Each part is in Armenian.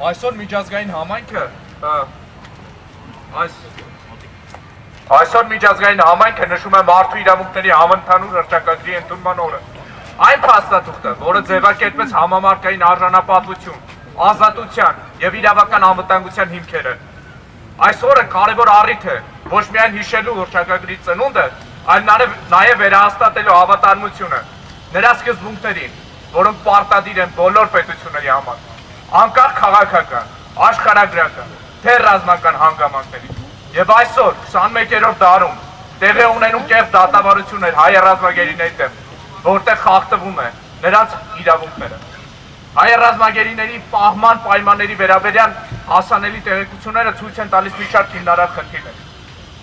Այսօր միջազգային համայնքը Այսօր միջազգային համայնքը նշում է մարդու իրավունքների համընդհանուր հռչակագրի ընդունման օրը։ Այն փաստաթուղթը, որը ձևակերպեց համամարտկային արժանապատվություն, ազատության եւ իրավական անվտանգության հիմքերը։ Այս օրը կարևոր առիթ է ոչ միայն հիշելու հռչակագրի ծնունդը, այլ նաեւ վերահաստատելու հավատարմությունը նրա սկզբունքներին, որոնք պարտադիր են բոլոր պետությունների համար, անկախ քաղաքական, աշխարհագրական, թե ռազմական հանգամանքներից։ Եվ այսօր 21-րդ դարում տեղի ունենում կեղծ դատավարություններ հայ ռազմագերիների դեմ, որտեղ խախտվում է նրանց իրավունքները։ Հայ ռազմագերիների պահման պայմանների վերաբերյալ հասանելի տեղեկությունները ցույց են տալիս մի շարք հիմնարար խնդիրներ։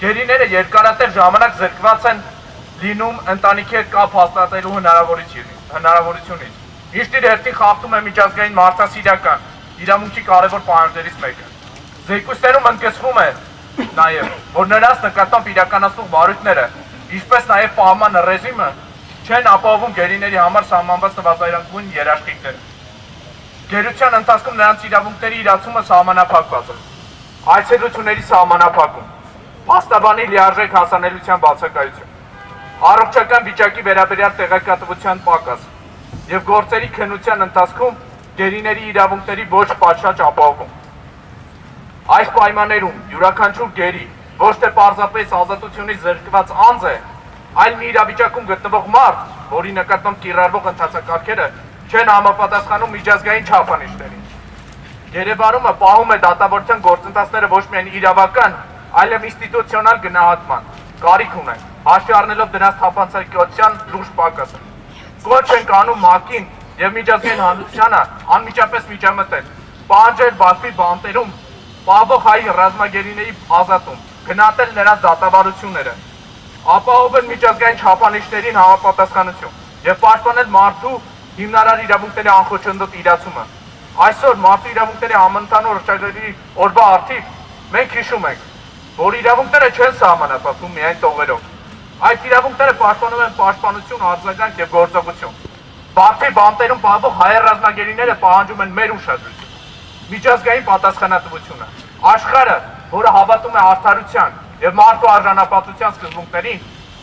Գերիները երկարատև ժամանակ զրկված են լինում ընտանիքի հետ կապ հաստատելու հնարավորությունից, ինչն իր հերթին խախտում է միջազգային մարդասիրական իրավունքի կարևոր պահանջներից մեկը։ Զեկույցներում ընդգծվում է նաև, որ նրանց նկատմամբ իրականացվող վարույթները, ինչպես նաև պահման ռեժիմը, չեն ապահովում գերիների համար սահմանված նվազագույն երաշխիքները։ Գերության ընթացքում նրանց իրավունքների իրացումը սահմանափակված է։ Այցելությունների սահմանափակում, փաստաբանի լիարժեք հասանելիության բացակայություն, առողջական վիճակի վերաբերյալ տեղեկատվության պակաս եւ գործերի քննության ընթացքում գերիների իրավունքների ոչ պատշաճ ապահովում։ Այս պայմաններում յուրաքանչյուր գերի ոչ թե պարզապես ազատությունից զրկված անձ է, այլ մի իրավիճակում գտնվող մարդ, որի նկատմամբ կիրառվող ընթացակարգերը չեն համապատասխանում միջազգային չափանիշներին։ Գերեվարումը պահում է դատավորության գործընթացները ոչ միայն իրավական, այլև ինստիտուցիոնալ գնահատման, կարիք ունեն, հաշվի առնելով դրանց թափանցիկության լուրջ պակասը։ Կոչ ենք անում ՄԱԿ-ին եւ միջազգային հանրությանը անմիջապես միջամտել, պահանջել Բաքվի բանտերում պահվող հայ ռազմագերիների ազատում, գնահատել նրանց դատավարությունները, ապահովել միջազգային չափանիշներին համապատասխանություն եւ պաշտպանել մարդու հիմնարար իրավունքների անխոչնդոտ իրացումը։ Այսօր մարդու իրավունքների համընդհանուր հռչակագրի օրվա առթիվ մենք հիշում ենք, որ իրավունքները չեն սահմանափակվում միայն տողերով։ Այդ իրավունքները պաշտպանում են պաշտպանություն, արձագանք եւ գործողություն։ Բաքվի բանտերում պահվող հայ ռազմագերիները պահանջում են մեր ուշադրություն, միջազգային պատասխանատվությունը։ Աշխարհը, որը հավատում է արդարության եւ մարդու արժանապատվության սկզբունքներին,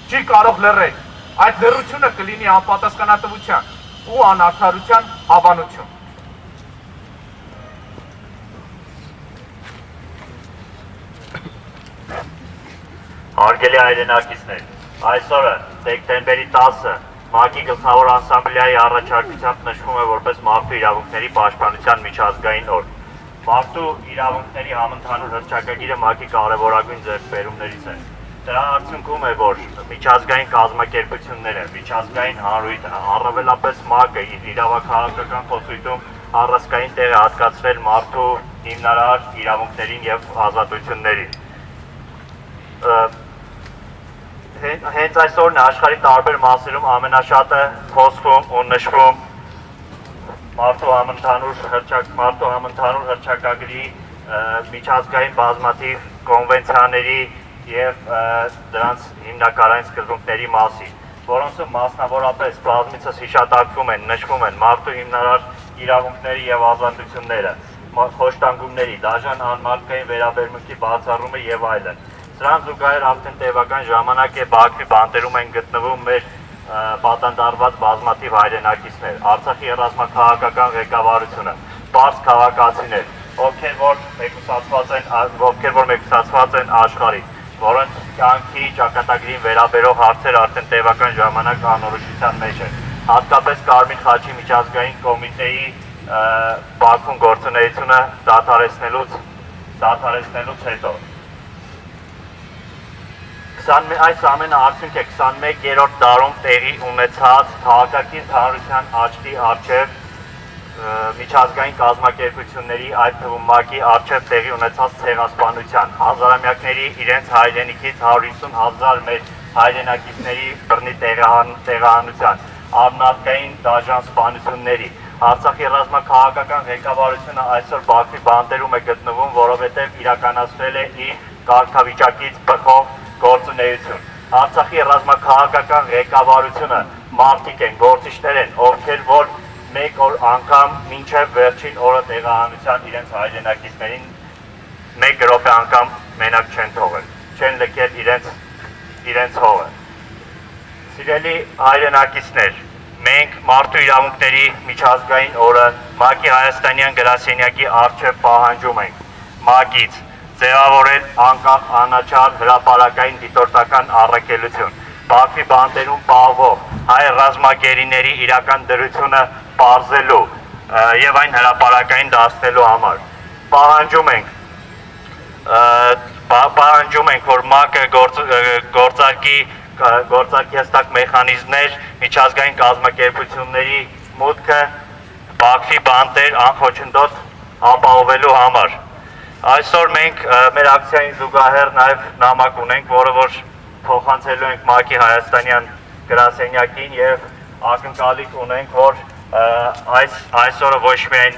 չի կարող լռել։ Այդ լռությունը կլինի անպատասխանատվության ու անարդարության հավանություն։ Հարգելի հայրենակիցներ, այսօրը դեկտեմբերի 10-ը ՄԱԿ-ի գլխավոր ասամբլեայի առաջարկությամբ նշվում է որպես մարդու իրավունքների պաշտպանության միջազգային օր։ Մարդու իրավունքների համընդհանուր հռչակագիրը ՄԱԿ-ի կարևորագույն ձեռքբերումներից է։ Դրա արդյունքում է, որ միջազգային կազմակերպությունները, միջազգային հանրույթը, առավելապես ՄԱԿ-ը իր իրավաքաղաքական խոսույթում առանցքային տեղ է հատկացրել մարդու հիմնարար իրավունքներին եւ ազատություններին։ Հենց այսօրն աշխարհի տարբեր մասերում ամենաշատը խոսվում ու նշվում մարդու համընդհանուր հռչակագրի միջազգային բազմաթիվ կոնվենցիաների եւ դրանց հիմնակարային սկզբունքների մասին, որոնցում մասնավորապես բազմիցս հիշատակվում են, նշվում են մարդու հիմնարար իրավունքների եւ ազատությունները, խոշտանգումների, դաժան անմարդկային վերաբերմունքի բացառումը եւ այլն։ Սրան զուգահեռ արդեն տևական ժամանակ է Բաքվի բանտերում են գտնվում մեր պատանդարված բազմաթիվ հայրենակիցներ, Արցախի ռազմաքաղաքական ղեկավարությունը, պարզ քաղաքացիներ, ովքեր որ մեկուսացված են աշխարհից, որոնց կյանքի ճակատագրին վերաբերող հարցեր արդեն տևական ժամանակ անորոշության մեջ են։ Հատկապես Կարմիր խաչի միջազգային կոմիտեի Բաքվում գործունեությունը դադարեցնելուց հետո։ Այս ամենը արդյունք է 21-րդ դարում տեղի ունեցած քաղաքակիրթ հանրության աչքի առջև միջազգային կազմակերպությունների, այդ թվում ՄԱԿ-ի առջև տեղի ունեցած ցեղասպանության, հազարամյակների իրենց հայրենիքից 150,000 մեր հայրենակիցների բռնի տեղահանության, անմարդկային դաժան սպանությունների, Արցախի ռազմաքաղաքական ղեկավարությունը այսօր Բաքվի բանտերում է գտնվում, որովհետև իրականացրել է իր կարգավիճակից բխող գործունեություն։ Արցախի ռազմաքաղաքական ղեկավարությունը մարդիկ են, գործիչներ են, ովքեր որ մեկ օր անգամ մինչև վերջին օրը տեղահանության իրենց հայրենակիցներին մեկ րոպե անգամ մենակ չեն թողել, չեն լքել իրենց հողը։ Սիրելի հայրենակիցներ, մենք մարդու իրավունքների միջազգային օրը ՄԱԿ-ի հայաստանյան գրասենյակի առջև պահանջում ենք ՄԱԿ-ից ձևավորել անկախ անաչառ հրապարակային դիտորդական առաքելություն, Բաքվի բանտերում պահվող հայ ռազմագերիների իրական դրությունը պարզելու եւ այն հրապարակային դարձնելու համար։ Պահանջում ենք, որ ՄԱԿ-ը գործարկի հստակ մեխանիզմներ միջազգային կազմակերպությունների մուտքը Բաքվի բանտեր անխոչնդոտ ապահովելու համար։ Այսօր մենք մեր ակցիային զուգահեռ նաև նամակ ունենք, որը որ փոխանցելու ենք ՄԱԿ-ի հայաստանյան գրասենյակին եւ ակնկալիք ունենք, որ այս օրը ոչ միայն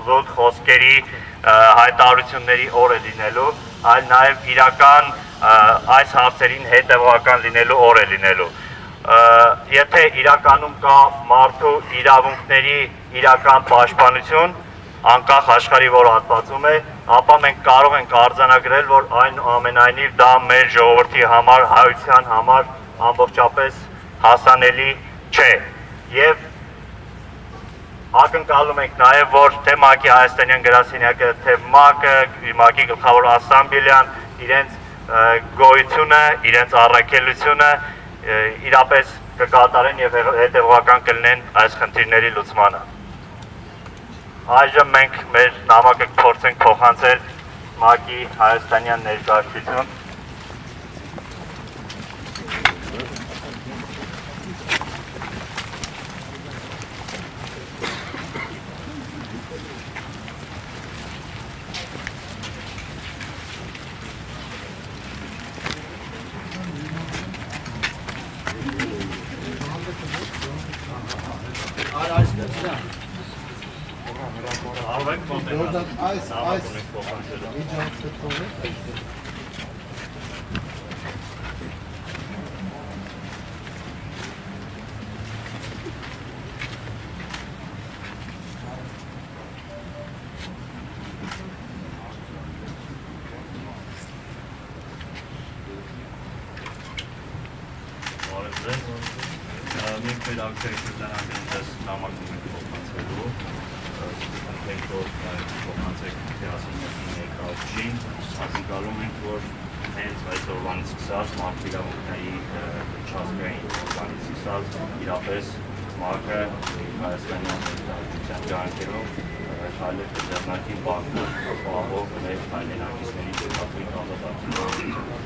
զուտ խոսքերի հայտարարությունների օր է լինելու, այլ նաև իրական այս հարցերին հետևողական լինելու օր է լինելու։ Եթե իրականում կա մարդու իրավունքների իրական պաշտպանություն, անկախ աշխարհի որ հատվածում է, ապա մենք կարող ենք արձանագրել, որ այն ամենայնիվ դա մեր ժողովրդի համար, հայության համար ամբողջապես հասանելի չէ։ Եվ ակնկալում ենք նաև, որ թե ՄԱԿ-ի հայաստանյան գրասենյակը, թե ՄԱԿ-ը, ՄԱԿ-ի գլխավոր ասամբլեան իրենց գոյությունը, իրենց առաքելությունը իրապես կկատարեն եւ հետեւողական կլինեն այս խնդիրների լուծմանը։ Այժմ մենք մեր նամակը կփորձենք փոխանցել ՄԱԿ-ի հայաստանյան ներկայացություն։ Մենք մեր ակցիայի շրջանակներս նամակում ենք փոխանցելու, ենք որ փոխանցեք գրասենյակի ներկայացուցիչին, ակնկալում ենք, որ հենց այս օրվանից սկսած մարդու իրավունքների միջազգային օրվանից սկսած իրապես ՄԱԿ-ը հայաստանյան ներկայացության ջանքերով հայլեր կձեռնարկի Բաքվում պահվող մեր հայրենակիցների դեպքերի ազատացումը։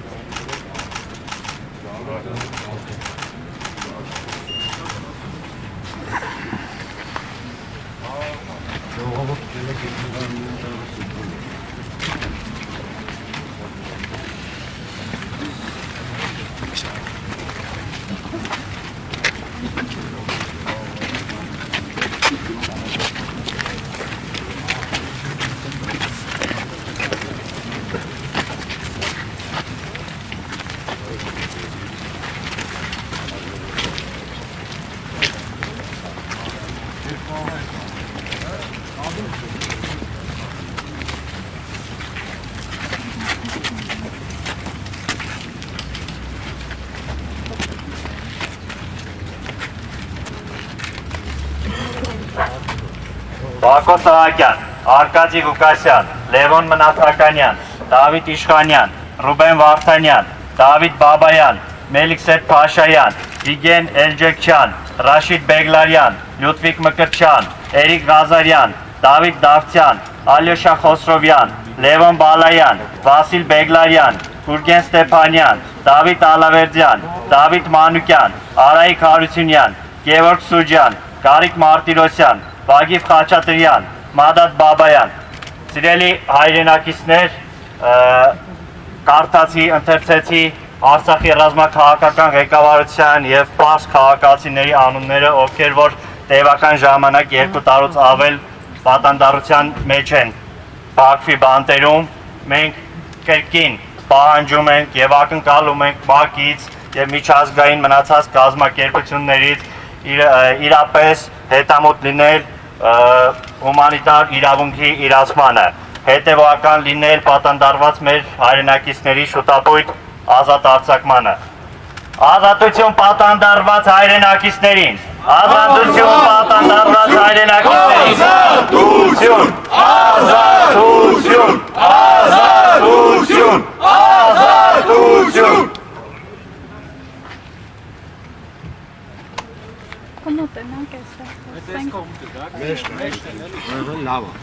Բակո Սահակյան, Արկադի Ղուկասյան, Լևոն Մնացականյան, Դավիթ Իշխանյան, Ռուբեն Վարդանյան, Դավիթ Բաբայան, Մելիքսետ Փաշայան, Վիգեն Էլջեքչյան, Ռաշիդ Բեգլարյան, Լյուդվիգ Մկրտչյան, Էրիկ Ղազարյան, Դավիթ Դավթյան, Ալյոշա Խոսրովյան, Լևոն Բալայան, Վասիլ Բեգլարյան, Գուրգեն Ստեփանյան, Դավիթ Ալավերդյան, Դավիթ Մանուկյան, Արայիկ Հարությունյան, Գևորգ Սուջյան, Գարիկ Մարտիրոսյան, Վագիվ Խաչատրյան, Մադադ Բաբայան, սիրելի հայրենակիցներ, կարդացի, ընթերցեցի Արցախի ռազմաքաղաքական ղեկավարության եւ պարզ քաղաքացիների անունները, ովքեր որ տևական ժամանակ 2 տարուց ավել պատանդառության մեջ են Բաքվի բանտերում, մենք կրկին պահանջում ենք եւ ակնկալում ենք ՄԱԿ-ից եւ միջազգային մնացած կազմակերպություններից իրապես հետամուտ լինել հումանիտար իրավունքի իրացմանը, հետևողական լինել պատանդարված մեր հայրենակիցների շուտապույտ ազատ արձակմանը։ Ազատություն պատանդարված հայրենակիցներին, ազատություն պատանդարված հայրենակիցներին, ազատություն, ազատություն, ազատություն, ազատություն։ Կոմոտ է նա կեսը։ Լավ է։